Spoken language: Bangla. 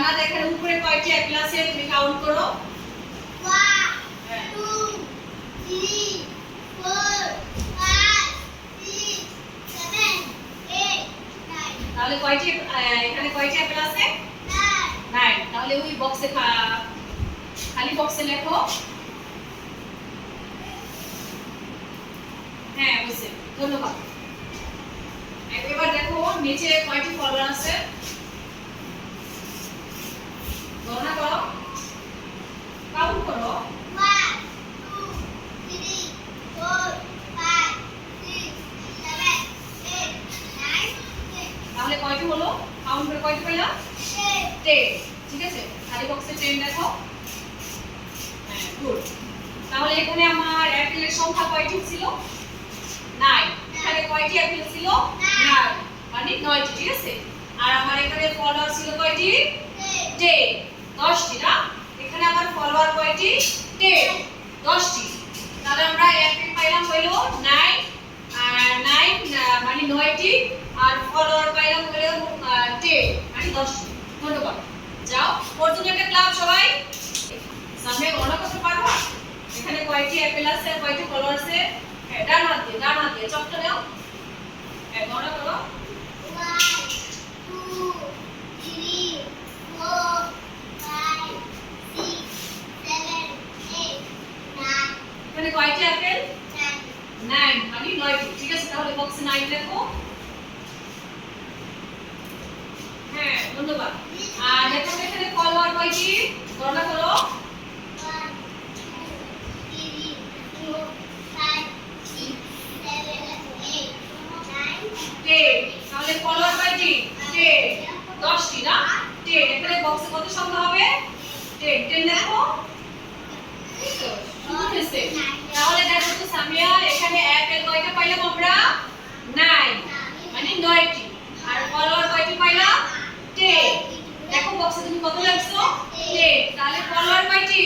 জান্নাত এখানে উপরে কয়টি অ্যাপেল আছে তুমি কাউন্ট করো। 1 2 3 4 5 6 7 8 9 তাহলে কয়টি এখানে কয়টি অ্যাপেল আছে? 9। তাহলে ওই বক্সে খালি বক্সে লেখো। হ্যাঁ বুঝছি, ধন্যবাদ। এবার দেখো নিচে কয়টি ফলোয়ার আছে গণনা করো, কাউন্ট করো। 1 2 3 4 5 6 7 8 9 10 তাহলে কয়টি হলো? কাউন্ট করে কয়টি পেলাম? 10। ঠিক আছে, খালি বক্সে 10 দেখো। হ্যাঁ গুড। তাহলে এখানে আমার অ্যাপেলের সংখ্যা কয়টি ছিল? 9। এখানে কয়টি অ্যাপেল ছিল? 9, মানে 9টি। ঠিক আছে, আর আমার এখানে ফলোয়ার ছিল কয়টি? 10, 10টি না। এখানে আমার ফলোয়ার কয়টি? 10, 10টি। তাহলে আমরা অ্যাপেল পাইলাম হলো 9, আর 9 মানে 9টি, আর ফলোয়ার পাইলাম হলো 10 মানে 10টি। ধন্যবাদ। যাও পর্যন্ত একটা ক্লাব সবাই। সামনে গণনা করতে পারবা এখানে কয়টি অ্যাপেল আছে, কয়টি ফলোয়ার আছে? হ্যাঁ, ডান হাত দিয়ে চকটা নাও। হ্যাঁ, গণনা করো। 1 2 3 4 5 6 7 8 9 এখানে কয়টি অ্যাপেল? 10 9, মানে 9টি। ঠিক আছে, তাহলে বক্সে 9 লেখো। হ্যাঁ, ধন্যবাদ। আর দেখো এখানে ফলোয়ার কয়টি? গণনা করো। 1 2 3 4 5 6 7 8 9 10। তাহলে ফলোয়ার কয়টি? 10, 10টি না। 10। এখানে বক্সে কত সংখ্যা হবে? 10, 10 লেখো। এই তো, সুন্দর হয়েছে। তাহলে দেখো তো সামিয়া, এখানে অ্যাপেল কয়টা পাইলাম আমরা? 9, মানে 9টি। আর ফলোয়ার কয়টি পাইলাম? 10। দেখো বক্সে তুমি কত লিখছো? 10। তাহলে ফলোয়ার কয়টি?